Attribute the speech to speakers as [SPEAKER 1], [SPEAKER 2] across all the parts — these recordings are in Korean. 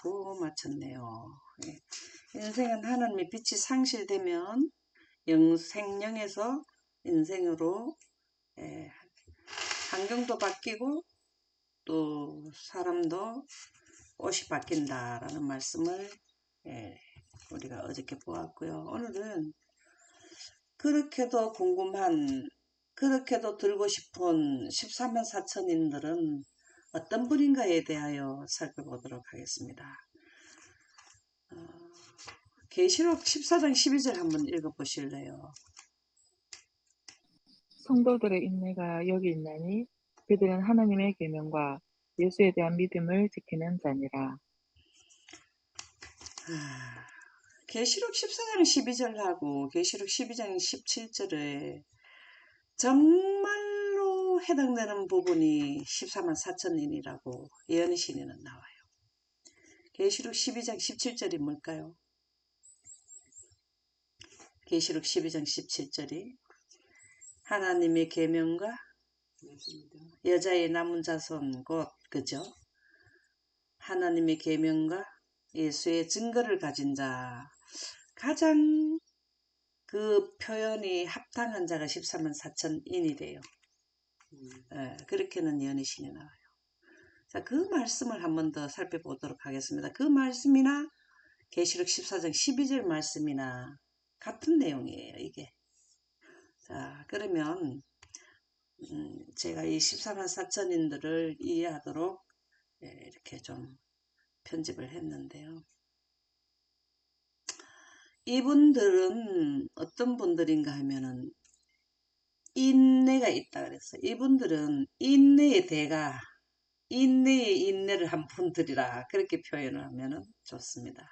[SPEAKER 1] 고 마쳤네요. 예. 인생은 하나님의 빛이 상실되면 생명에서 인생으로 예, 환경도 바뀌고 또 사람도 꽃이 바뀐다라는 말씀을 예, 우리가 어저께 보았고요. 오늘은 그렇게도 궁금한, 그렇게도 들고 싶은 13만 4천인들은 어떤 분인가에 대하여 살펴보도록 하겠습니다. 계시록 14장 12절 한번 읽어보실래요?
[SPEAKER 2] 성도들의 인내가 여기 있나니 그들은 하나님의 계명과 예수에 대한 믿음을 지키는 자니라.
[SPEAKER 1] 계시록 14장 12절하고 계시록 12장 17절에 정말로 해당되는 부분이 14만 4천인이라고 예언의 신에는 나와요. 계시록 12장 17절이 뭘까요? 계시록 12장 17절이 하나님의 계명과 여자의 남은 자손 곧 그죠? 하나님의 계명과 예수의 증거를 가진 자 가장 그 표현이 합당한 자가 14만 4천인이래요. 그렇게는 예언의 신에 나와요. 자, 그 말씀을 한 번 더 살펴보도록 하겠습니다. 그 말씀이나 계시록 14장 12절 말씀이나 같은 내용이에요, 이게. 자, 그러면 제가 이 14만 4천인들을 이해하도록 이렇게 좀 편집을 했는데요. 이분들은 어떤 분들인가 하면은 인내가 있다 그랬어요. 이분들은 인내의 대가, 인내의 인내를 한 분들이라 그렇게 표현을 하면은 좋습니다.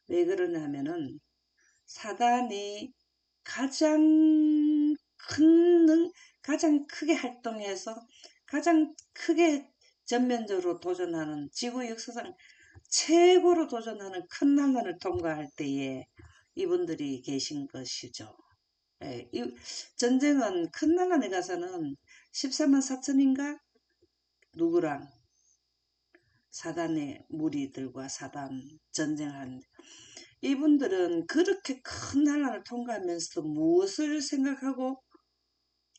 [SPEAKER 1] 왜 그러냐면은 사단이 가장 가장 크게 활동해서 가장 크게 전면적으로 도전하는 지구 역사상 최고로 도전하는 큰 난관을 통과할 때에 이분들이 계신 것이죠. 예, 전쟁은 큰 난관에 가서는 14만 4천인가 누구랑 사단의 무리들과 사단 전쟁한 이분들은 그렇게 큰 난관을 통과하면서도 무엇을 생각하고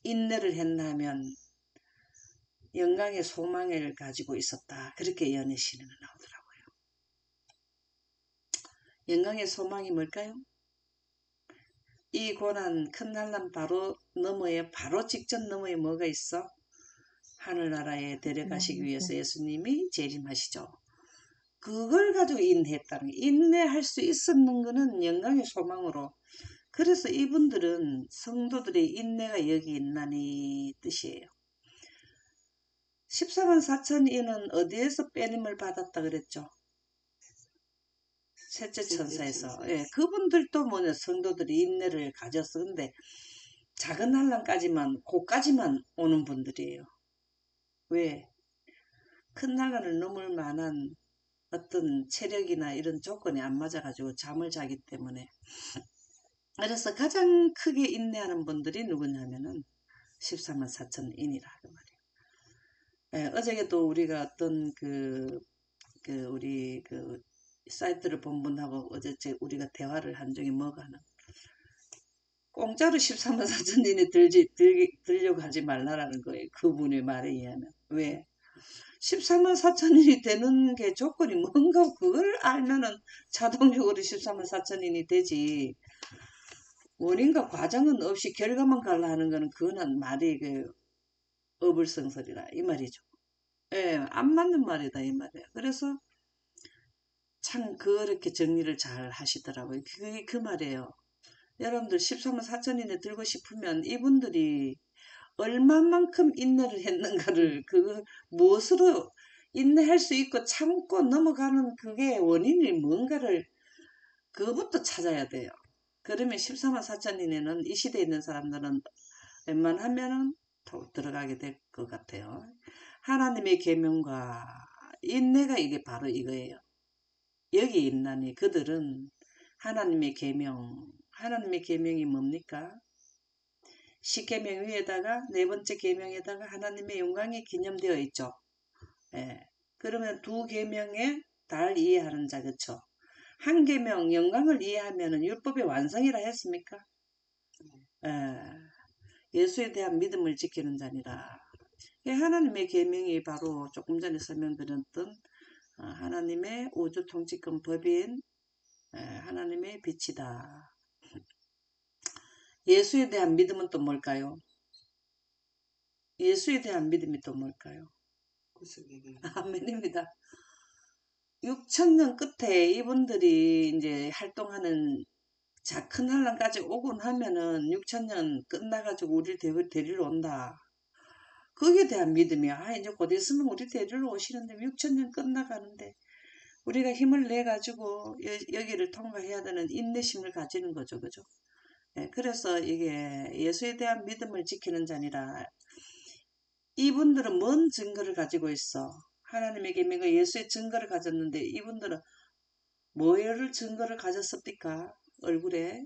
[SPEAKER 1] 인내를 했나 하면 영광의 소망을 가지고 있었다. 그렇게 예언의 신에는 나오더라고요. 영광의 소망이 뭘까요? 이 고난 큰 난관 바로 너머에 바로 직전 너머에 뭐가 있어? 하늘나라에 데려가시기 위해서 예수님이 재림하시죠. 그걸 가지고 인내했다는 게 인내할 수 있었는 것은 영광의 소망으로 그래서 이분들은 성도들의 인내가 여기 있나니 뜻이에요. 14만 4천인은 어디에서 빼님을 받았다 그랬죠? 셋째 천사에서. 예, 그분들도 뭐냐 성도들이 인내를 가졌어. 근데 작은 난관까지만 고까지만 오는 분들이에요. 왜? 큰 난관을 넘을 만한 어떤 체력이나 이런 조건이 안 맞아가지고 잠을 자기 때문에 그래서 가장 크게 인내하는 분들이 누구냐면은 14만 4천인이라 그 말이에요. 예, 어저께도 우리가 어떤 우리 사이트를 본 분하고 어제 우리가 대화를 한 적이 뭐가 하나 공짜로 14만 4천인이 들려고 하지 말라라는 거예요. 그분의 말에 의하면. 왜? 14만 4천인이 되는 게 조건이 뭔가 그걸 알면은 자동적으로 14만 4천인이 되지. 원인과 과정은 없이 결과만 갈라 하는 거는 그거는 말이 어불성설이라 이 말이죠. 예, 안 맞는 말이다 이 말이에요. 그래서 참 그렇게 정리를 잘 하시더라고요. 그게 그 말이에요. 여러분들 14만 4천인에 들고 싶으면 이분들이 얼마만큼 인내를 했는가를 무엇으로 인내할 수 있고 참고 넘어가는 그게 원인이 뭔가를 그것부터 찾아야 돼요. 그러면 14만 4천인에는 이 시대에 있는 사람들은 웬만하면은 들어가게 될 것 같아요. 하나님의 계명과 인내가 이게 바로 이거예요. 여기 있나니 그들은 하나님의 계명이 뭡니까? 십계명 위에다가 네 번째 계명에다가 하나님의 영광이 기념되어 있죠. 예. 그러면 두 계명에 달 이해하는 자, 그쵸? 한 계명 영광을 이해하면은 율법의 완성이라 했습니까? 에, 예수에 대한 믿음을 지키는 자니라. 하나님의 계명이 바로 조금 전에 설명드렸던 하나님의 우주 통치권 법인 하나님의 빛이다. 예수에 대한 믿음은 또 뭘까요? 예수에 대한 믿음이 또 뭘까요? 아멘입니다. 6천년 끝에 이분들이 이제 활동하는 큰 환란까지 오곤 하면은 6천년 끝나가지고 우리를 데리러 온다. 거기에 대한 믿음이야. 이제 곧 있으면 우리 데리러 오시는데 6천년 끝나가는데 우리가 힘을 내가지고 여기를 통과해야 되는 인내심을 가지는 거죠. 그죠? 네, 그래서 이게 예수에 대한 믿음을 지키는 자니라. 이분들은 뭔 증거를 가지고 있어? 하나님의 계명과 예수의 증거를 가졌는데 이분들은 뭐를 증거를 가졌습니까? 얼굴에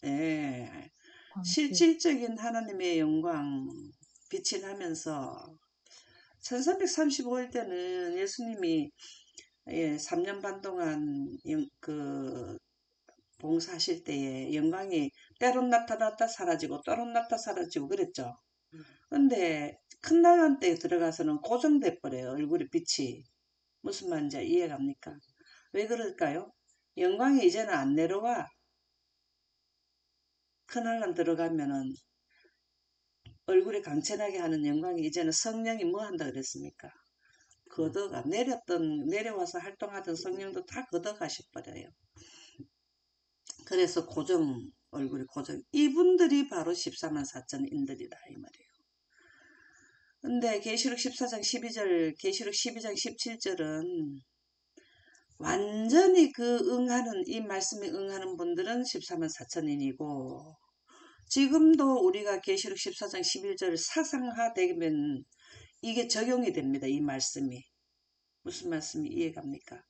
[SPEAKER 1] 예,
[SPEAKER 2] 광채.
[SPEAKER 1] 실질적인 하나님의 영광 빛이 나면서 1335일 때는 예수님이 3년 반 동안 봉사하실 때에 영광이 때론 나타났다 사라지고 때론 나타났다 사라지고 그랬죠. 근데 큰 난란 때에 들어가서는 고정돼 버려요. 얼굴의 빛이. 무슨 말인지 이해갑니까? 왜 그럴까요? 영광이 이제는 안 내려와. 큰 난란 들어가면은 얼굴에 강천하게 하는 영광이 이제는 성령이 뭐 한다 그랬습니까? 걷어가 내려와서 활동하던 성령도 다 걷어가셔버려요. 그래서 얼굴이 고정. 이분들이 바로 14만 4천인들이다 이 말이에요. 근데 계시록 14장 12절, 계시록 12장 17절은 완전히 이 말씀에 응하는 분들은 14만 4천인이고 지금도 우리가 계시록 14장 11절 사상화되면 이게 적용이 됩니다. 이 말씀이. 무슨 말씀이 이해갑니까?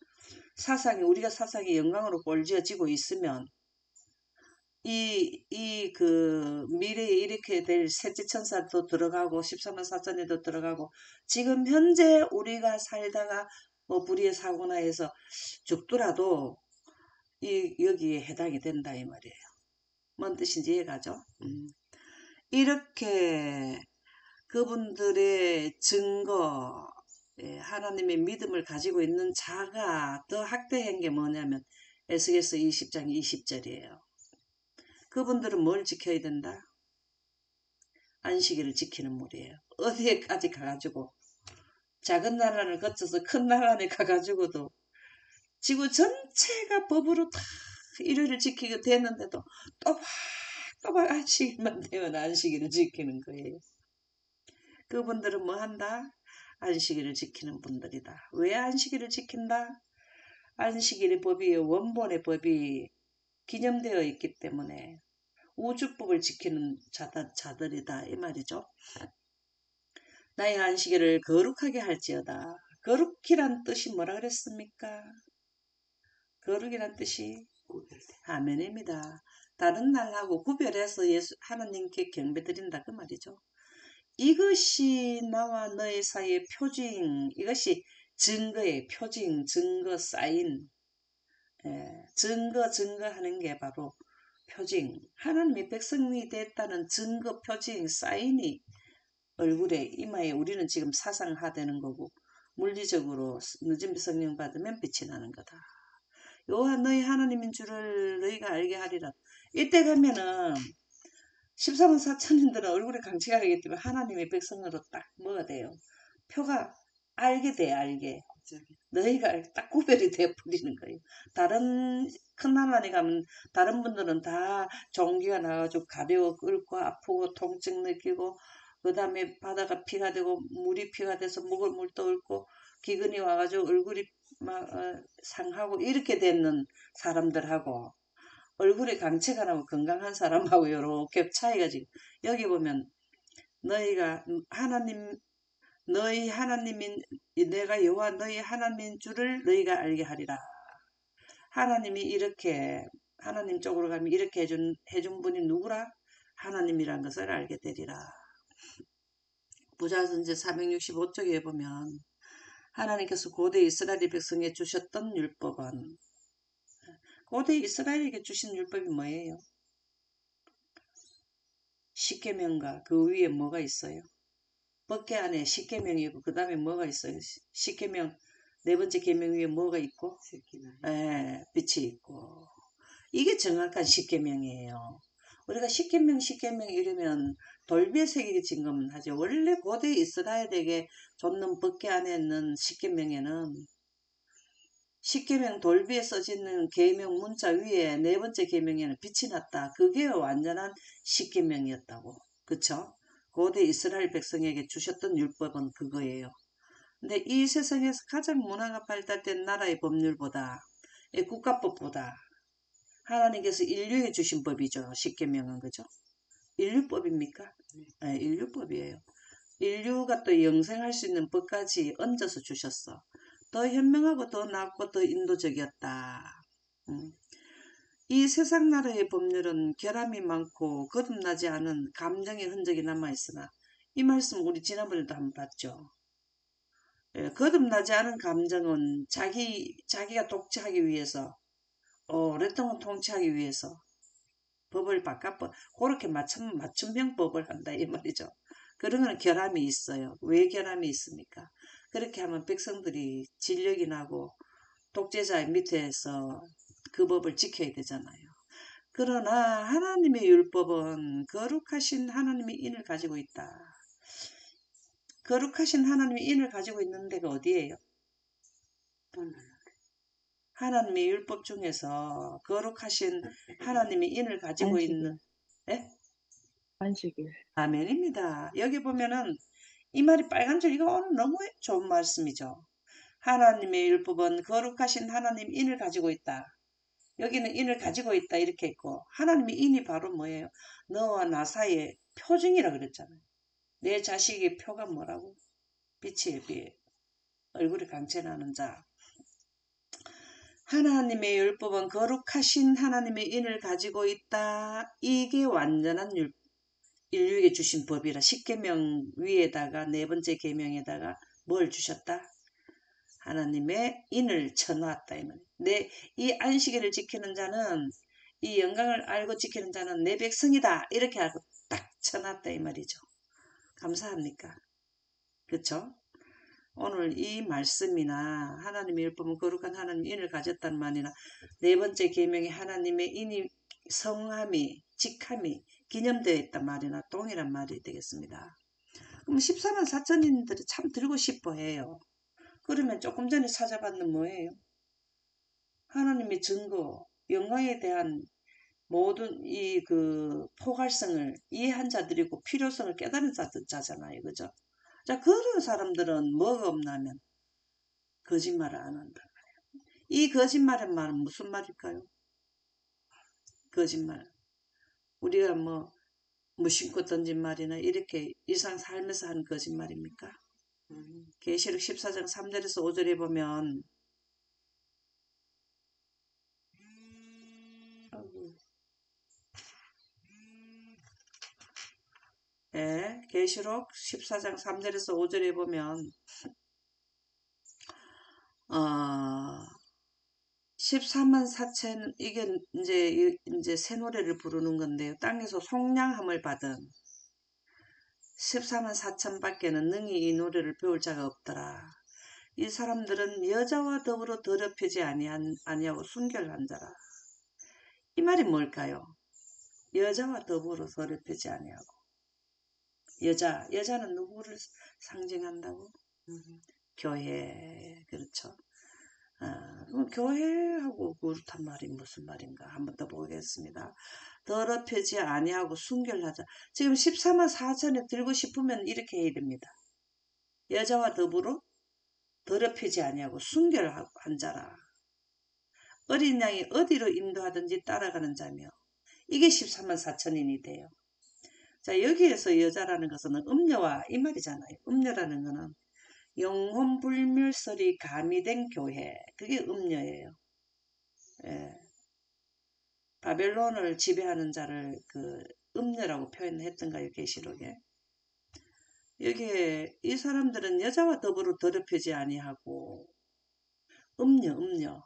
[SPEAKER 1] 우리가 사상이 영광으로 꼴지어지고 있으면 미래에 이렇게 될 셋째 천사도 들어가고 14만 4천에도 들어가고 지금 현재 우리가 살다가 뭐 불의의 사고나 해서 죽더라도 여기에 해당이 된다 이 말이에요. 뭔 뜻인지 이해가죠? 이렇게 그분들의 증거, 하나님의 믿음을 가지고 있는 자가 더 학대한 게 뭐냐면 에스겔서 20장 20절이에요. 그분들은 뭘 지켜야 된다? 안식일을 지키는 무리예요. 어디에까지 가가지고 작은 나라를 거쳐서 큰 나라에 가가지고도 지구 전체가 법으로 다 일요일을 지키게 됐는데도 또박또박 안식일만 되면 안식일을 지키는 거예요. 그분들은 뭐 한다? 안식일을 지키는 분들이다. 왜 안식일을 지킨다? 안식일의 법이 원본의 법이 기념되어 있기 때문에 우주법을 지키는 자들이다 이 말이죠. 나의 안식일을 거룩하게 할지어다. 거룩이란 뜻이 뭐라 그랬습니까? 거룩이란 뜻이 아멘입니다. 다른 날하고 구별해서 하나님께 경배드린다 그 말이죠. 이것이 나와 너의 사이의 표징, 이것이 증거의 표징, 증거 사인, 증거하는 게 바로 표징. 하나님의 백성이 됐다는 증거, 표징, 사인이 얼굴에 이마에 우리는 지금 사상화되는 거고 물리적으로 늦은 성령 받으면 빛이 나는 거다. 여호와 너희 하나님인 줄을 너희가 알게 하리라. 이때 가면은 14만 4천인들은 얼굴에 강치가 되기 때문에 하나님의 백성으로 딱 뭐가 돼요? 표가 알게 돼 알게. 너희가 딱 구별이 되어 버리는 거예요. 다른 큰 나라에 가면 다른 분들은 다 종기가 나가지고 가려워 끓고 아프고 통증 느끼고 그 다음에 바다가 피가 되고 물이 피가 돼서 목을 물도 끓고 기근이 와가지고 얼굴이 막 상하고 이렇게 되는 사람들하고 얼굴에 강체가 나고 건강한 사람하고 이렇게 차이가 지금 여기 보면 너희가 너희 하나님인 내가 여호와 너희 하나님인 줄을 너희가 알게 하리라. 하나님이 이렇게 하나님 쪽으로 가면 이렇게 해준 분이 누구라? 하나님이란 것을 알게 되리라. 부자선제 465쪽에 보면 하나님께서 고대 이스라엘 백성에 주셨던 율법은, 고대 이스라엘에게 주신 율법이 뭐예요? 십계명과 그 위에 뭐가 있어요? 법계 안에 십계명이고 그 다음에 뭐가 있어요? 십계명 네 번째 계명 위에 뭐가 있고? 예, 빛이 있고. 이게 정확한 십계명이에요. 우리가 십계명 이러면 돌비에 새겨진 것만 하죠. 원래 고대 이스라엘에게 줬는 법계 안에 있는 십계명에는 십계명 돌비에 써지는 계명 문자 위에 네 번째 계명에는 빛이 났다. 그게 완전한 십계명이었다고. 그쵸? 고대 이스라엘 백성에게 주셨던 율법은 그거예요. 근데 이 세상에서 가장 문화가 발달된 나라의 법률보다, 국가법보다 하나님께서 인류에 주신 법이죠. 십계명은 그죠? 인류법입니까? 네, 인류법이에요. 인류가 또 영생할 수 있는 법까지 얹어서 주셨어. 더 현명하고 더 낫고 더 인도적이었다. 이 세상 나라의 법률은 결함이 많고 거듭나지 않은 감정의 흔적이 남아있으나 이 말씀 우리 지난번에도 한번 봤죠. 예, 거듭나지 않은 감정은 자기가 독재하기 위해서 오랫동안 통치하기 위해서 법을 바꿔 그렇게 맞춤형법을 한다 이 말이죠. 그런 건 결함이 있어요. 왜 결함이 있습니까? 그렇게 하면 백성들이 진력이 나고 독재자의 밑에서 그 법을 지켜야 되잖아요. 그러나 하나님의 율법은 거룩하신 하나님의 인을 가지고 있다. 거룩하신 하나님의 인을 가지고 있는 데가 어디예요? 하나님의 율법 중에서 거룩하신 하나님의 인을 가지고
[SPEAKER 2] 안식일,
[SPEAKER 1] 있는, 예?
[SPEAKER 2] 안식일.
[SPEAKER 1] 아멘입니다. 여기 보면은 이 말이 빨간 줄, 이거 오늘 너무 좋은 말씀이죠. 하나님의 율법은 거룩하신 하나님 인을 가지고 있다. 여기는 인을 가지고 있다 이렇게 있고, 하나님의 인이 바로 뭐예요? 너와 나 사이의 표징이라 그랬잖아요. 내 자식의 표가 뭐라고? 빛에 비해 얼굴이 강체나는 자. 하나님의 율법은 거룩하신 하나님의 인을 가지고 있다. 이게 완전한 인류에게 주신 법이라. 십계명 위에다가 네 번째 계명에다가 뭘 주셨다? 하나님의 인을 쳐놓았다. 이 안식일을 지키는 자는, 이 영광을 알고 지키는 자는 내 백성이다. 이렇게 하고 딱 쳐놨다 이 말이죠. 감사합니까? 그쵸? 오늘 이 말씀이나 하나님의 율법은 거룩한 하나님의 인을 가졌다는 말이나 네 번째 계명에 하나님의 인이 성함이 직함이 기념되어 있단 말이나 동일한 말이 되겠습니다. 그럼 14만 4천인들이 참 들고 싶어 해요. 그러면 조금 전에 찾아봤는 뭐예요? 하나님의 증거, 영광에 대한 모든 이 그 포괄성을 이해한 자들이고 필요성을 깨달은 자잖아요. 그죠? 자, 그런 사람들은 뭐가 없나면 거짓말을 안 한다. 이 거짓말의 말은 무슨 말일까요? 거짓말. 우리가 무심코 던진 말이나 이렇게 일상 삶에서 하는 거짓말입니까? 계시록 14장 3절에서 5절에 보면 예, 계시록 14장 3절에서 5절에 보면 14만 4천 이게 이제 새 노래를 부르는 건데요. 땅에서 속량함을 받은 14만 4천 밖에는 능히 이 노래를 배울 자가 없더라. 이 사람들은 여자와 더불어 더럽히지 아니하고 순결한 자라. 이 말이 뭘까요? 여자와 더불어 더럽히지 아니하고. 여자는 누구를 상징한다고? 교회, 그렇죠. 교회하고 그렇단 말이 무슨 말인가 한번 더 보겠습니다. 더럽히지 아니하고 순결하자. 지금 14만 4천에 들고 싶으면 이렇게 해야 됩니다. 여자와 더불어 더럽히지 아니하고 순결한 자라. 어린 양이 어디로 인도하든지 따라가는 자며 이게 14만 4천인이 돼요. 자, 여기에서 여자라는 것은 음녀와 이 말이잖아요. 음녀라는 것은 영혼 불멸설이 가미된 교회, 그게 음녀예요. 예. 바벨론을 지배하는 자를 그 음녀라고 표현했던가요, 계시록에? 여기에 이 사람들은 여자와 더불어 더럽히지 아니하고 음녀.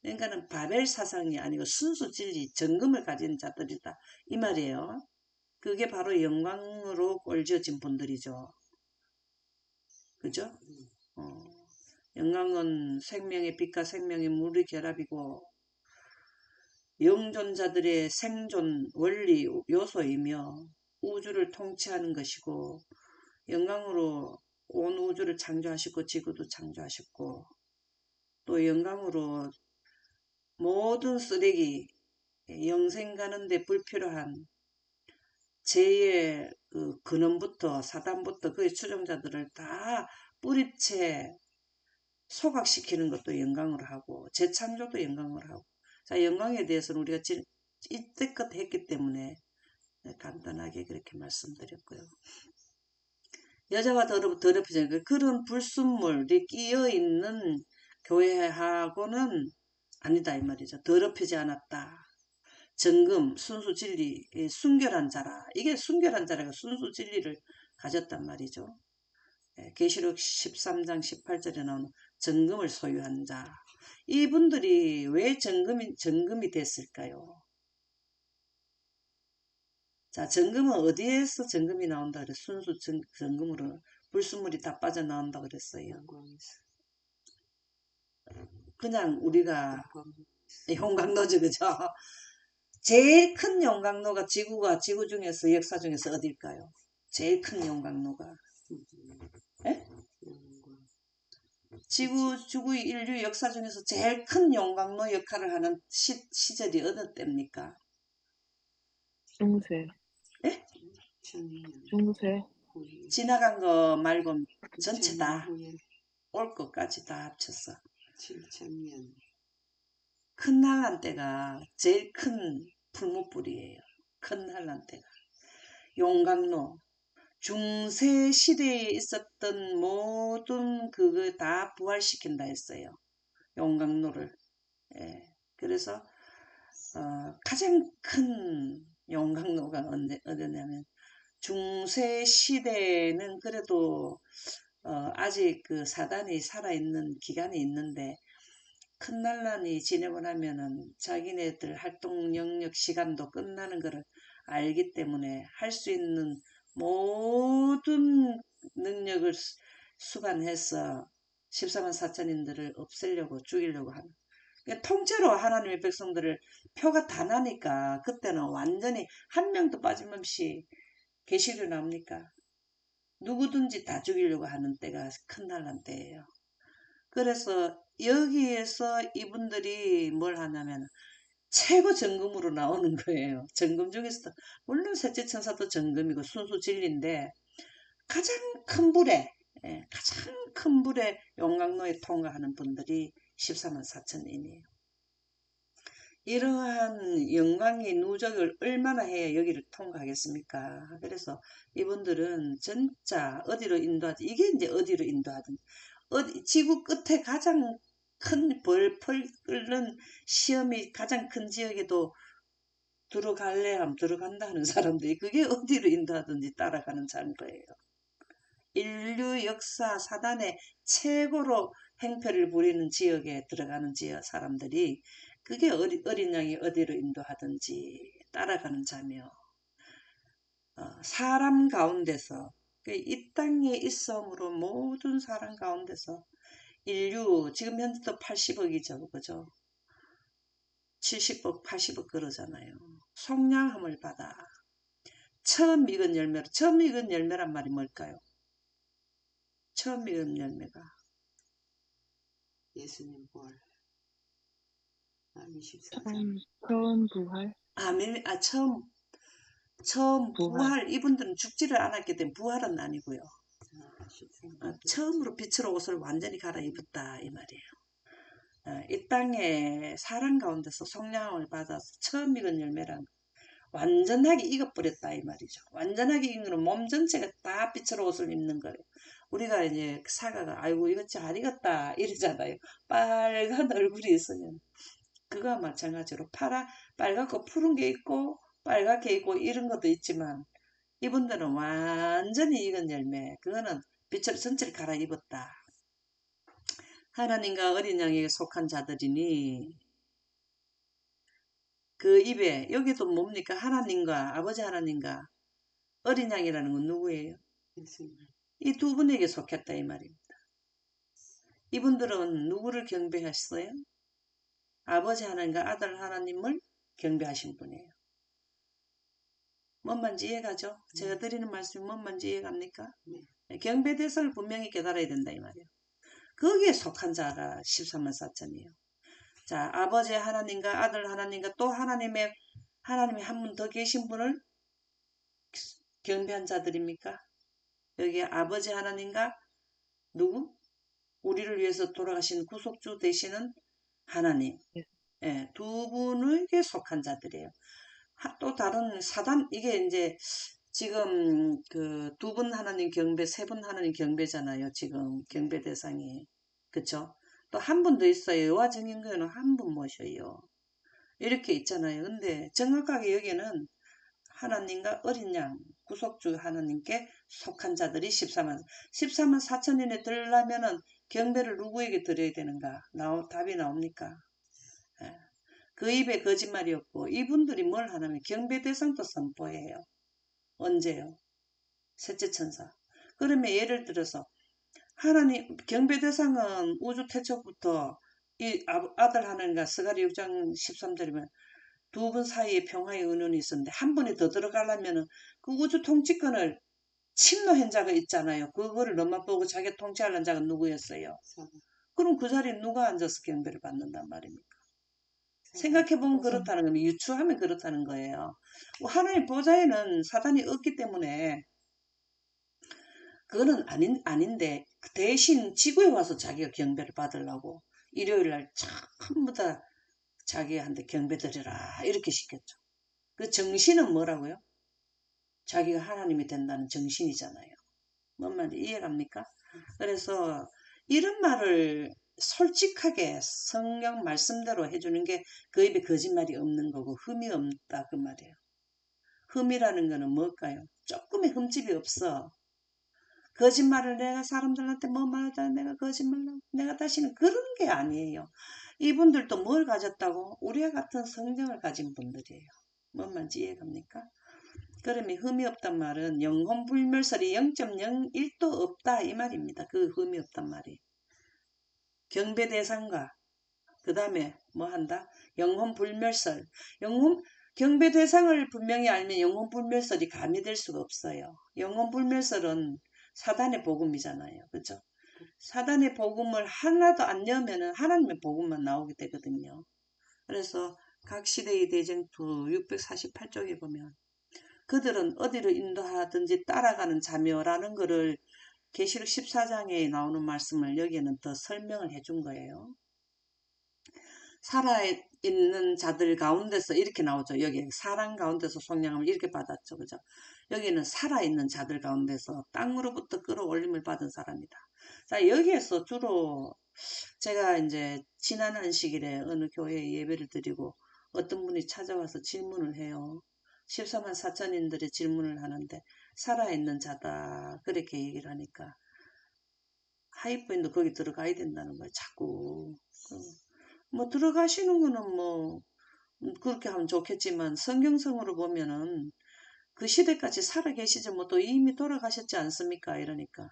[SPEAKER 1] 그러니까는 바벨 사상이 아니고 순수 진리, 정금을 가진 자들이다. 이 말이에요. 그게 바로 영광으로 꼴지어진 분들이죠. 그죠? 어, 영광은 생명의 빛과 생명의 물의 결합이고 영존자들의 생존 원리 요소이며 우주를 통치하는 것이고 영광으로 온 우주를 창조하셨고 지구도 창조하셨고 또 영광으로 모든 쓰레기 영생 가는데 불필요한 죄의 그 근원부터 사단부터 그의 추종자들을 다 뿌리채 소각시키는 것도 영광으로 하고 재창조도 영광으로 하고 자 영광에 대해서는 우리가 이때껏 했기 때문에 간단하게 그렇게 말씀드렸고요. 여자와 더럽히지 그런 불순물이 끼어있는 교회하고는 아니다 이 말이죠. 더럽히지 않았다. 정금, 순수 진리, 순결한 자라. 이게 순결한 자라가 순수 진리를 가졌단 말이죠. 계시록 13장 18절에 나오는 정금을 소유한 자. 이분들이 왜 정금이 됐을까요? 자, 정금은 어디에서 정금이 나온다 그래? 순수 정금으로 불순물이 다 빠져나온다 그랬어요. 그냥 우리가 용광로죠, 그죠? 제일 큰 용광로가 지구 중에서 역사 중에서 어딜까요? 제일 큰 용광로가 에? 지구 인류 역사 중에서 제일 큰 용광로 역할을 하는 시절이 어느 때입니까?
[SPEAKER 2] 중세.
[SPEAKER 1] 에?
[SPEAKER 2] 중세.
[SPEAKER 1] 지나간 거 말고 전체 다 올 것까지 다 합쳤어. 7,000년. 큰 난란 때가 제일 큰 풀무불이에요. 큰 난란 때가. 용광로. 중세 시대에 있었던 모든 그거 다 부활시킨다 했어요. 용광로를. 예. 그래서 가장 큰 용광로가 어디냐면 중세 시대는 그래도 아직 그 사단이 살아있는 기간이 있는데 큰 난란이 지내고 나면은 자기네들 활동 영역 시간도 끝나는 것을 알기 때문에 할 수 있는 모든 능력을 수반해서 14만 4천인들을 없애려고 죽이려고 하는 그러니까 통째로 하나님의 백성들을 표가 다 나니까 그때는 완전히 한 명도 빠짐없이 계시려 나옵니까? 누구든지 다 죽이려고 하는 때가 큰 난란 때예요. 그래서 여기에서 이분들이 뭘 하냐면 최고 정금으로 나오는 거예요. 정금 중에서도 물론 셋째 천사도 정금이고 순수 진리인데 가장 큰 불에 가장 큰 불에 용광로에 통과하는 분들이 14만 4천인이에요. 이러한 영광의 누적을 얼마나 해야 여기를 통과하겠습니까? 그래서 이분들은 진짜 어디로 인도하지? 이게 이제 어디로 인도하든 지구 끝에 가장 큰 벌펄 끓는 시험이 가장 큰 지역에도 들어갈래 하면 들어간다 하는 사람들이 그게 어디로 인도하든지 따라가는 자인 거예요. 인류 역사 사단의 최고로 행패를 부리는 지역에 들어가는 지역 사람들이 그게 어린 양이 어디로 인도하든지 따라가는 자며 사람 가운데서 이 땅에 있음으로 모든 사람 가운데서 인류 지금 현재도 80억이죠. 그죠? 70억 80억 그러잖아요. 속량함을 받아 처음 익은 열매로 처음 익은 열매란 말이 뭘까요? 처음 익은 열매가 예수님 부활.
[SPEAKER 2] 처음 부활.
[SPEAKER 1] 처음 부활. 이분들은 죽지를 않았기 때문에 부활은 아니고요. 처음으로 빛으로 옷을 완전히 갈아입었다 이 말이에요. 이 땅에 사람 가운데서 속량함을 받아서 처음 익은 열매란 완전하게 익어버렸다 이 말이죠. 완전하게 익은 거는 몸 전체가 다 빛으로 옷을 입는 거예요. 우리가 이제 사과가 아이고 이거 잘 익었다 이러잖아요. 빨간 얼굴이 있으면 그거와 마찬가지로 빨갛고 푸른 게 있고 빨갛게 있고 이런 것도 있지만 이분들은 완전히 익은 열매. 그거는 빛을 전체를 갈아입었다. 하나님과 어린 양에게 속한 자들이니 그 입에 여기도 뭡니까? 하나님과 아버지 하나님과 어린 양이라는 건 누구예요? 이 두 분에게 속했다 이 말입니다. 이분들은 누구를 경배했어요? 아버지 하나님과 아들 하나님을 경배하신 분이에요. 뭔 말인지 이해가죠? 제가 드리는 말씀이 뭔 말인지 이해갑니까? 경배 대상을 분명히 깨달아야 된다 이 말이에요. 거기에 속한 자가 13만 4천이에요. 자, 아버지 하나님과 아들 하나님과 또 하나님이 한 분 더 계신 분을 경배한 자들입니까? 여기 아버지 하나님과 누구? 우리를 위해서 돌아가신 구속주 되시는 하나님.
[SPEAKER 2] 예.
[SPEAKER 1] 예, 두 분에게 속한 자들이에요. 또 다른 사단, 이게 이제 지금 그 두 분 하나님 경배, 세 분 하나님 경배잖아요. 지금 경배 대상이. 그쵸? 또 한 분 더 있어요. 여호와 정인교회는 한 분 모셔요. 이렇게 있잖아요. 근데 정확하게 여기는 하나님과 어린 양, 구속주 하나님께 속한 자들이 14만 4천인에 들으려면은 경배를 누구에게 드려야 되는가? 답이 나옵니까? 예. 그 입에 거짓말이 없고 이분들이 뭘 하냐면 경배 대상도 선포해요. 언제요? 셋째 천사. 그러면 예를 들어서 하나님 경배 대상은 우주 태초부터 이 아들 하나님과 스가랴 6장 13절이면 두 분 사이에 평화의 은연이 있었는데 한 분이 더 들어가려면은 그 우주 통치권을 침노한 자가 있잖아요. 그거를 넘어 보고 자기 통치하려는 자가 누구였어요? 그럼 그 자리에 누가 앉아서 경배를 받는단 말입니까? 생각해보면 그렇다는 겁니다. 유추하면 그렇다는 거예요. 하나님 보좌에는 사단이 없기 때문에 그거는 아닌데 대신 지구에 와서 자기가 경배를 받으려고 일요일날 전부 다 자기한테 경배 드려라 이렇게 시켰죠. 그 정신은 뭐라고요? 자기가 하나님이 된다는 정신이잖아요. 뭔 말인지 이해갑니까? 그래서 이런 말을 솔직하게 성경 말씀대로 해주는 게 그 입에 거짓말이 없는 거고 흠이 없다 그 말이에요. 흠이라는 거는 뭘까요? 조금의 흠집이 없어. 거짓말을 내가 사람들한테 뭐 말하자 내가 거짓말을 내가 다시는 그런 게 아니에요. 이분들도 뭘 가졌다고? 우리와 같은 성경을 가진 분들이에요. 뭔 말인지 이해갑니까? 그러면 흠이 없단 말은 영혼 불멸설이 0.01도 없다 이 말입니다. 그 흠이 없단 말이. 경배 대상과 그 다음에 뭐 한다? 영혼 불멸설. 경배 대상을 분명히 알면 영혼 불멸설이 가미될 수가 없어요. 영혼 불멸설은 사단의 복음이잖아요. 그죠? 사단의 복음을 하나도 안 넣으면 하나님의 복음만 나오게 되거든요. 그래서 각 시대의 대쟁투 648쪽에 보면 그들은 어디로 인도하든지 따라가는 자녀라는 거를 계시록 14장에 나오는 말씀을 여기에는 더 설명을 해준 거예요. 살아있는 자들 가운데서 이렇게 나오죠. 여기 사람 가운데서 속량함을 이렇게 받았죠. 그죠? 여기는 살아있는 자들 가운데서 땅으로부터 끌어올림을 받은 사람이다. 자, 여기에서 주로 제가 이제 지난 안식일에 어느 교회에 예배를 드리고 어떤 분이 찾아와서 질문을 해요. 14만 4천인들의 질문을 하는데 살아있는 자다 그렇게 얘기를 하니까 하이프인도 거기 들어가야 된다는 거예요. 자꾸. 뭐 들어가시는 거는 뭐 그렇게 하면 좋겠지만 성경성으로 보면은 그 시대까지 살아계시지 뭐 또 이미 돌아가셨지 않습니까? 이러니까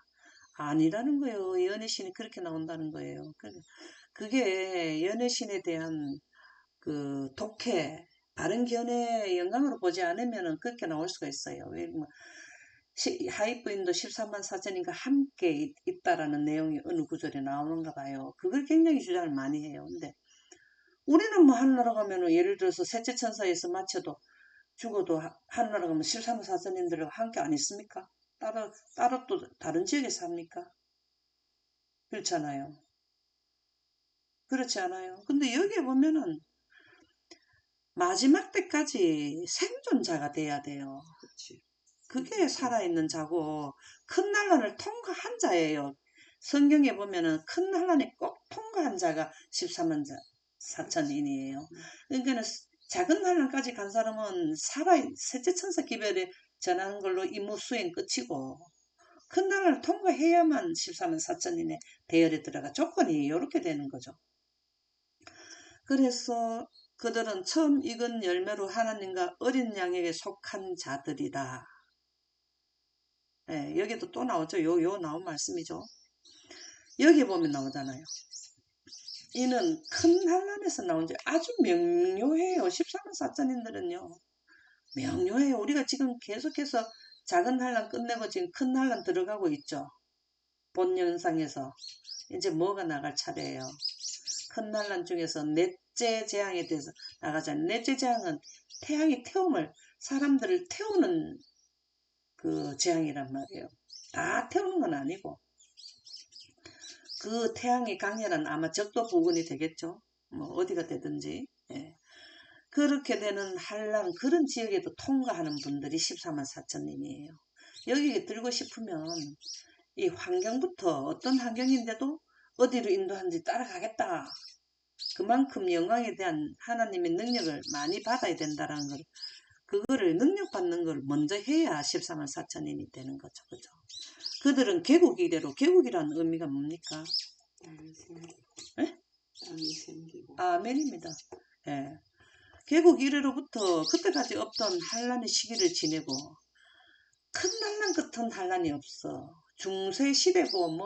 [SPEAKER 1] 아니라는 거예요. 연애신이 그렇게 나온다는 거예요. 그게 연애신에 대한 그 독해, 바른 견해의 영광으로 보지 않으면 그렇게 나올 수가 있어요. 왜 뭐 하이브인도 13만 4천인가 함께 있다라는 내용이 어느 구절에 나오는가 봐요. 그걸 굉장히 주장을 많이 해요. 근데 우리는 뭐 하늘나라 가면은 예를 들어서 셋째 천사에서 마쳐도 죽어도 하늘나라 가면 13만 4천인들과 함께 안 있습니까? 따로 또 다른 지역에 삽니까? 그렇잖아요. 그렇지 않아요. 근데 여기에 보면은 마지막 때까지 생존자가 돼야 돼요. 그게 살아있는 자고 큰 난란을 통과한 자예요. 성경에 보면은 큰 난란이 꼭 통과한 자가 13만 4천인이에요. 그러니까 작은 난란까지 간 사람은 셋째 천사 기별에 전하는 걸로 임무 수행 끝이고 큰 나라를 통과해야만 14만 4천인의 대열에 들어가 조건이 이렇게 되는 거죠. 그래서 그들은 처음 익은 열매로 하나님과 어린 양에게 속한 자들이다. 예, 여기도 또 나오죠. 요 나온 말씀이죠. 여기 보면 나오잖아요. 이는 큰 환란에서 나온 지 아주 명료해요. 14만 4천인들은요. 명료해요. 우리가 지금 계속해서 작은 환란 끝내고 지금 큰 환란 들어가고 있죠. 본 영상에서 이제 뭐가 나갈 차례예요. 큰 환란 중에서 넷째 재앙에 대해서 나가잖아요. 넷째 재앙은 태양의 태움을 사람들을 태우는 그 재앙이란 말이에요. 다 태우는 건 아니고 그 태양의 강렬한 아마 적도 부근이 되겠죠. 뭐 어디가 되든지. 예. 그렇게 되는 한란 그런 지역에도 통과하는 분들이 14만 4천님이에요. 여기 들고 싶으면 이 환경부터 어떤 환경인데도 어디로 인도하는지 따라가겠다. 그만큼 영광에 대한 하나님의 능력을 많이 받아야 된다라는 걸, 그거를 능력받는 걸 먼저 해야 14만 4천인이 되는 거죠. 그죠? 그들은 개국 이래로, 개국이라는 의미가 뭡니까? 예?
[SPEAKER 3] 땅이 생기고.
[SPEAKER 1] 아멘입니다. 예. 개국 이래로부터 그때까지 없던 한란의 시기를 지내고 큰 한란 같은 한란이 없어. 중세 시대고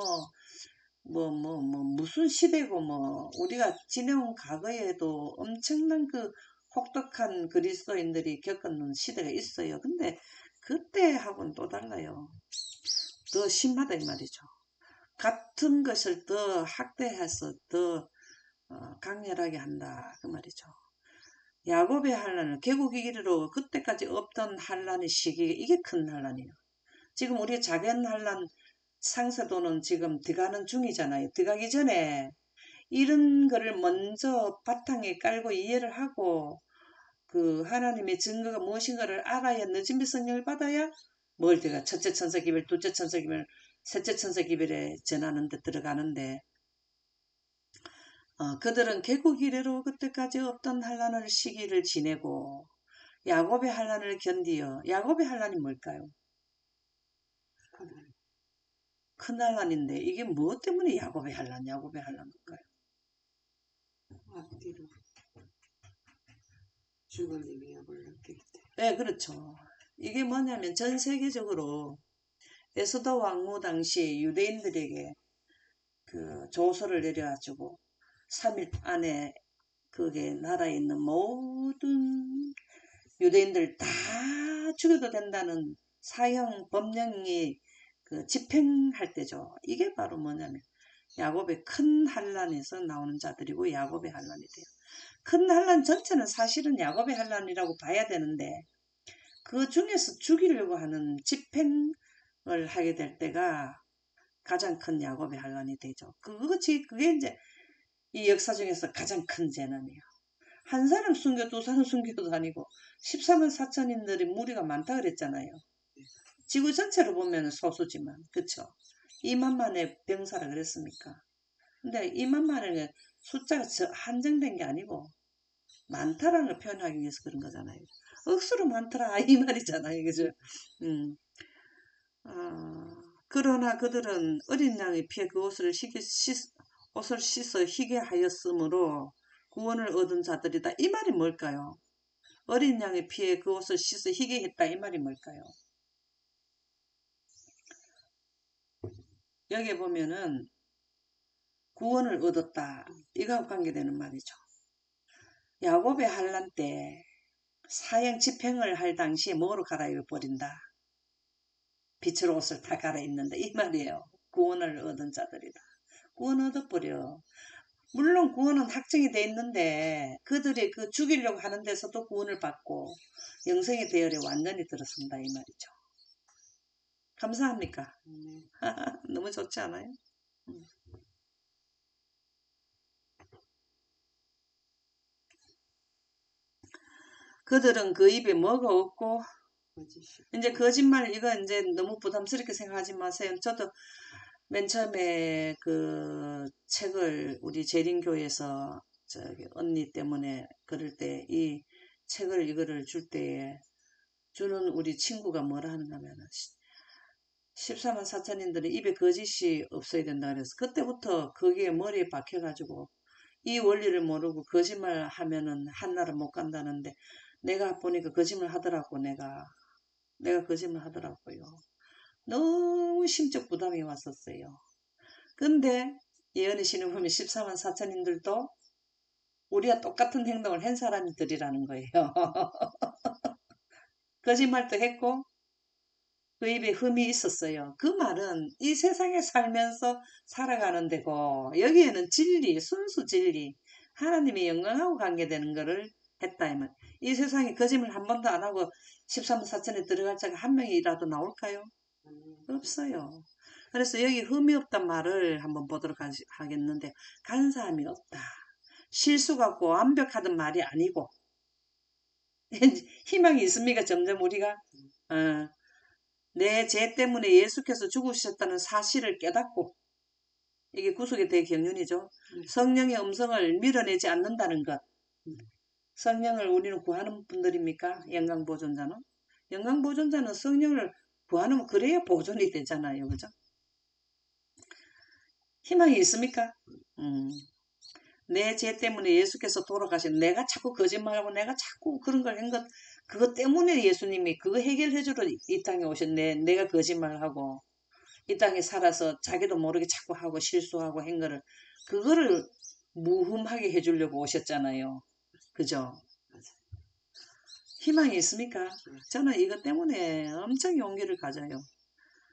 [SPEAKER 1] 무슨 시대고 우리가 지내온 과거에도 엄청난 그 혹독한 그리스도인들이 겪은 시대가 있어요. 근데 그때하고는 또 달라요. 더 심하다 이 말이죠. 같은 것을 더 학대해서 더 강렬하게 한다 그 말이죠. 야곱의 환란을 개국이 이르러 그때까지 없던 환란의 시기, 이게 큰 환란이에요. 지금 우리 작은 환란 상세도는 지금 들어가는 중이잖아요. 들어가기 전에 이런 거를 먼저 바탕에 깔고 이해를 하고 그 하나님의 증거가 무엇인가를 알아야 늦은비 성령을 받아야 뭘 들어가 첫째 천사 기별, 둘째 천사 기별, 셋째 천사 기별에 전하는 데 들어가는데 그들은 개국 이래로 그때까지 없던 환란을 시기를 지내고 야곱의 환란을 견디어. 야곱의 환란이 뭘까요? 큰 환란인데 이게 무엇 때문에 야곱의 환란일까요?
[SPEAKER 3] 앞뒤로 죽은 위협을 느끼기 때문에.
[SPEAKER 1] 네, 그렇죠. 이게 뭐냐면 전 세계적으로 에스더 왕후 당시 유대인들에게 그 조서를 내려가지고 3일 안에 그게 나라에 있는 모든 유대인들 다 죽여도 된다는 사형 법령이 그 집행할 때죠. 이게 바로 뭐냐면 야곱의 큰 환란에서 나오는 자들이고 야곱의 환란이 돼요. 큰 환란 전체는 사실은 야곱의 환란이라고 봐야 되는데 그 중에서 죽이려고 하는 집행을 하게 될 때가 가장 큰 야곱의 환란이 되죠. 그게 이제 이 역사 중에서 가장 큰 재난이에요. 한 사람 순교, 두 사람 순교도 아니고 14만 4천인들이 무리가 많다 그랬잖아요. 지구 전체로 보면 소수지만, 그쵸? 2만만의 병사라 그랬습니까? 근데 2만만의 숫자가 한정된 게 아니고 많다라는 걸 표현하기 위해서 그런 거잖아요. 억수로 많더라 이 말이잖아요. 그죠? 그러나 그들은 어린 양의 피에 그 옷을 씻어 희게 하였으므로 구원을 얻은 자들이다. 이 말이 뭘까요? 어린 양의 피에 그 옷을 씻어 희게 했다. 이 말이 뭘까요? 여기 보면은 구원을 얻었다. 이거하고 관계되는 말이죠. 야곱의 환란 때 사형 집행을 할 당시에 뭐로 갈아입어버린다. 빛으로 옷을 다 갈아입는다. 이 말이에요. 구원을 얻은 자들이다. 구원 얻어버려. 물론 구원은 확정이 돼 있는데 그들이 그 죽이려고 하는 데서도 구원을 받고 영생의 대열에 완전히 들어선다 이 말이죠. 감사합니까? 너무 좋지 않아요? 그들은 그 입에 뭐가 없고 이제 거짓말 이거 이제 너무 부담스럽게 생각하지 마세요. 저도 맨 처음에 그 책을 우리 재림교에서 저기 언니 때문에 그럴 때 이 책을 이거를 줄 때에 주는 우리 친구가 뭐라 하는가 하면 14만 4천인들은 입에 거짓이 없어야 된다 그래서 그때부터 거기에 머리에 박혀가지고 이 원리를 모르고 거짓말 하면은 한나라 못 간다는데 내가 보니까 거짓말 하더라고 내가 거짓말 하더라고요. 너무 심적 부담이 왔었어요. 근데 예언의 신을 보면 14만 4천인들도 우리와 똑같은 행동을 한 사람들이라는 거예요. 거짓말도 했고 그 입에 흠이 있었어요. 그 말은 이 세상에 살면서 살아가는 데고 여기에는 진리, 순수 진리, 하나님의 영광하고 관계되는 거를 했다 이 말. 이 세상에 거짓말 한 번도 안 하고 13만 4천에 들어갈 자가 한 명이라도 나올까요? 없어요. 그래서 여기 흠이 없단 말을 한번 보도록 하겠는데 간사함이 없다. 실수 같고 완벽하던 말이 아니고 희망이 있습니까? 점점 우리가 내 죄 때문에 예수께서 죽으셨다는 사실을 깨닫고 이게 구속의 대경륜이죠. 성령의 음성을 밀어내지 않는다는 것. 성령을 우리는 구하는 분들입니까? 영광보존자는? 영광보존자는 성령을 구하는 그래야 보존이 되잖아요. 그죠? 희망이 있습니까? 내 죄 때문에 예수께서 돌아가신 내가 자꾸 거짓말하고 내가 자꾸 그런 걸 한 것 그것 때문에 예수님이 그거 해결해주러 이 땅에 오셨네. 내가 거짓말하고 이 땅에 살아서 자기도 모르게 자꾸 하고 실수하고 한 거를 그거를 무흠하게 해주려고 오셨잖아요. 그죠? 희망이 있습니까? 저는 이것 때문에 엄청 용기를 가져요.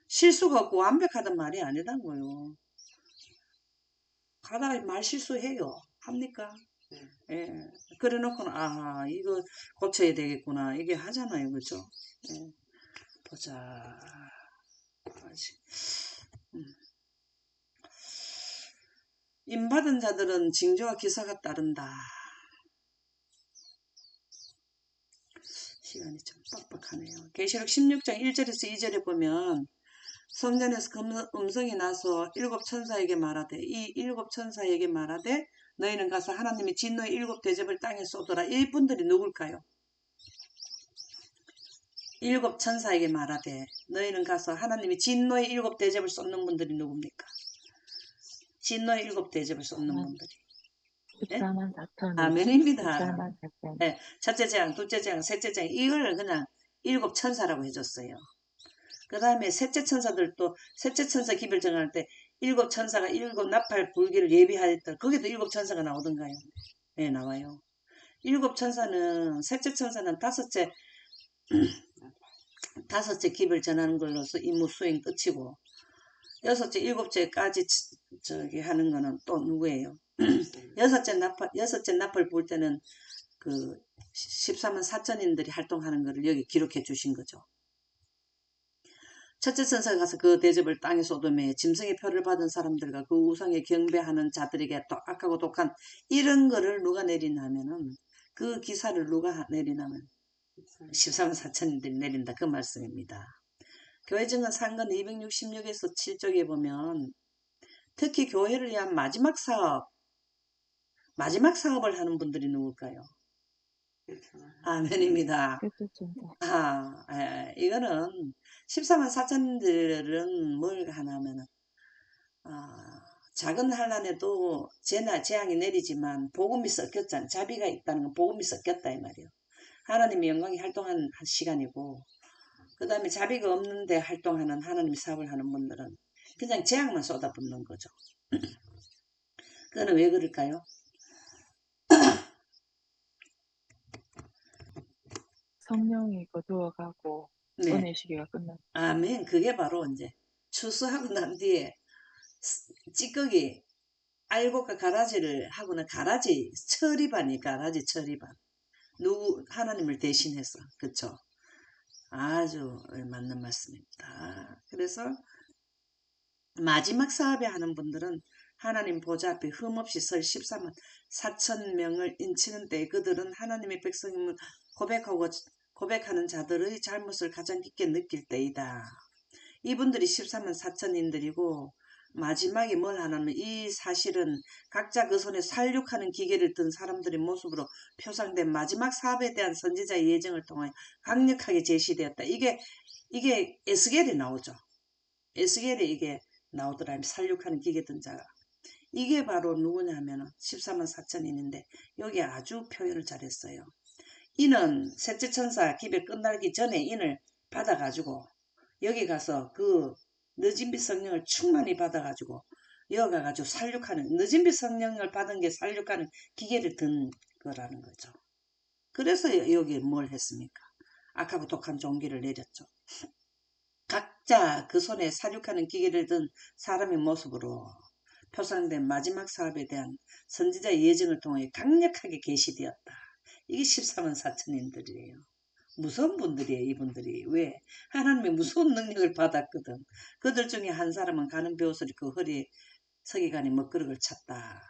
[SPEAKER 1] 실수가 없고 완벽하단 말이 아니다고요. 가다가 말 실수해요. 합니까? 예. 그래 놓고는, 이거 고쳐야 되겠구나. 이게 하잖아요. 그죠? 예. 보자. 아직. 임받은 자들은 징조와 기사가 따른다. 시간이 좀 빡빡하네요. 계시록 16장 1절에서 2절에 보면 성전에서 음성이 나서 일곱 천사에게 말하되 이 일곱 천사에게 말하되 너희는 가서 하나님이 진노의 일곱 대접을 땅에 쏟으라. 이분들이 누굴까요? 일곱 천사에게 말하되 너희는 가서 하나님이 진노의 일곱 대접을 쏟는 분들이 누굽니까? 진노의 일곱 대접을 쏟는 분들이
[SPEAKER 2] 14만 4천이.
[SPEAKER 1] 아멘입니다.
[SPEAKER 2] 14만 4천.
[SPEAKER 1] 네, 첫째 재앙, 둘째 재앙, 셋째 재앙 이걸 그냥 일곱 천사라고 해줬어요. 그 다음에 셋째 천사들도 셋째 천사 기별 정할 때 일곱 천사가 일곱 나팔 불기를 예비하였다. 거기도 일곱 천사가 나오던가요? 네, 나와요. 일곱 천사는 셋째 천사는 다섯째 기별 전하는 걸로서 임무 수행 끝이고 여섯째 일곱째까지 저기 하는 거는 또 누구예요? 여섯째 나팔 불 때는 그 14만 4천인들이 활동하는 거를 여기 기록해 주신 거죠. 첫째 천사가 가서 그 대접을 땅에 쏟으며 짐승의 표를 받은 사람들과 그 우상에 경배하는 자들에게 또 악하고 독한 이런 거를 누가 내리냐면은 그 기사를 누가 내리냐면 14만 4천인들이 내린다 그 말씀입니다. 교회 증언 상권 266에서 7쪽에 보면 특히 교회를 위한 마지막 사업을 하는 분들이 누굴까요? 아멘입니다. 이거는 14만 4천들은 뭘 하냐면은 작은 환란에도 재앙이 내리지만 복음이 섞였잖아. 자비가 있다는 건 복음이 섞였다 이 말이에요. 하나님의 영광이 활동한 시간이고 그 다음에 자비가 없는데 활동하는 하나님의 사업을 하는 분들은 그냥 재앙만 쏟아붓는 거죠. 그거는 왜 그럴까요?
[SPEAKER 2] 성령이 거두어가고
[SPEAKER 1] 네.
[SPEAKER 2] 은혜 시기가 끝났다.
[SPEAKER 1] 아멘. 그게 바로 이제 추수하고 난 뒤에 찌꺼기 알곡과 가라지를 하고는 가라지 처리반이 가라지 처리반 누구 하나님을 대신해서 그쵸? 아주 맞는 말씀입니다. 그래서 마지막 사업에 하는 분들은 하나님 보좌 앞에 흠없이 설 14만 4천 명을 인치는 때 그들은 하나님의 백성임을 고백하는 자들의 잘못을 가장 깊게 느낄 때이다. 이분들이 14만 4천인들이고 마지막에 뭘 하냐면 이 사실은 각자 그 손에 살육하는 기계를 든 사람들의 모습으로 표상된 마지막 사업에 대한 선지자의 예정을 통해 강력하게 제시되었다. 이게 에스겔에 나오죠. 에스겔에 이게 나오더라. 살육하는 기계 든 자가. 이게 바로 누구냐 하면 14만 4천인인데 여기 아주 표현을 잘했어요. 이는 셋째 천사 기별 끝나기 전에 인을 받아가지고 여기 가서 그 늦은빛 성령을 충만히 받아가지고 여기 가가지고 살육하는 늦은빛 성령을 받은 게 살육하는 기계를 든 거라는 거죠. 그래서 여기 뭘 했습니까? 악하고 독한 종기를 내렸죠. 각자 그 손에 살육하는 기계를 든 사람의 모습으로 표상된 마지막 사업에 대한 선지자의 예정을 통해 강력하게 계시되었다. 이게 14만 4천인들이에요. 무서운 분들이에요, 이분들이. 왜? 하나님의 무서운 능력을 받았거든. 그들 중에 한 사람은 가는 배옷을 그 허리에 서기관이 먹그릇을 찼다.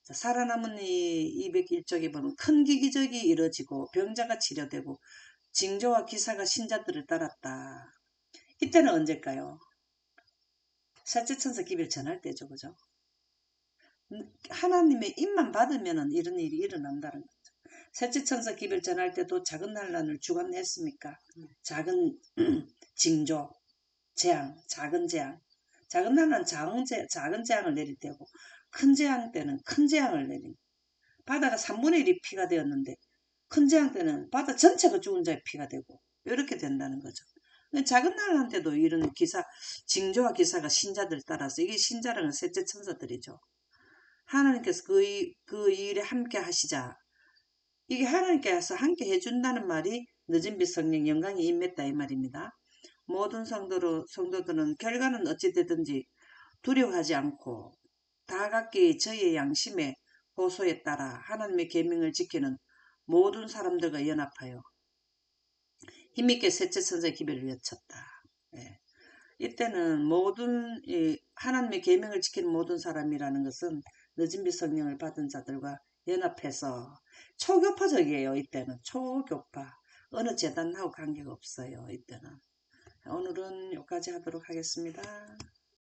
[SPEAKER 1] 자, 살아남은 이 201쪽에 보면 큰 기적이 이뤄지고 병자가 치료되고 징조와 기사가 신자들을 따랐다. 이때는 언제일까요? 셋째 천사 기별 전할 때죠, 그죠? 하나님의 입만 받으면 이런 일이 일어난다는 거죠. 셋째 천사 기별 전할 때도 작은 난란을 주관했습니까? 작은 징조, 재앙, 작은 재앙. 작은 난란 작은 재앙을 내릴 때고 큰 재앙 때는 큰 재앙을 내린. 바다가 3분의 1이 피가 되었는데 큰 재앙 때는 바다 전체가 죽은 자의 피가 되고 이렇게 된다는 거죠. 작은 난란 때도 이런 기사, 징조와 기사가 신자들 따라서 이게 신자라는 셋째 천사들이죠. 하나님께서 그 일에 함께 하시자. 이게 하나님께서 함께 해준다는 말이 늦은빛 성령 영광이 임했다 이 말입니다. 모든 성도들은 결과는 어찌되든지 두려워하지 않고 다 각기 저희의 양심의 호소에 따라 하나님의 계명을 지키는 모든 사람들과 연합하여 힘있게 셋째 천사의 기별을 외쳤다. 예. 이때는 모든 하나님의 계명을 지키는 모든 사람이라는 것은 늦은빛 성령을 받은 자들과 연합해서 초교파적이에요. 이때는 초교파. 어느 재단하고 관계가 없어요. 이때는. 오늘은 여기까지 하도록 하겠습니다.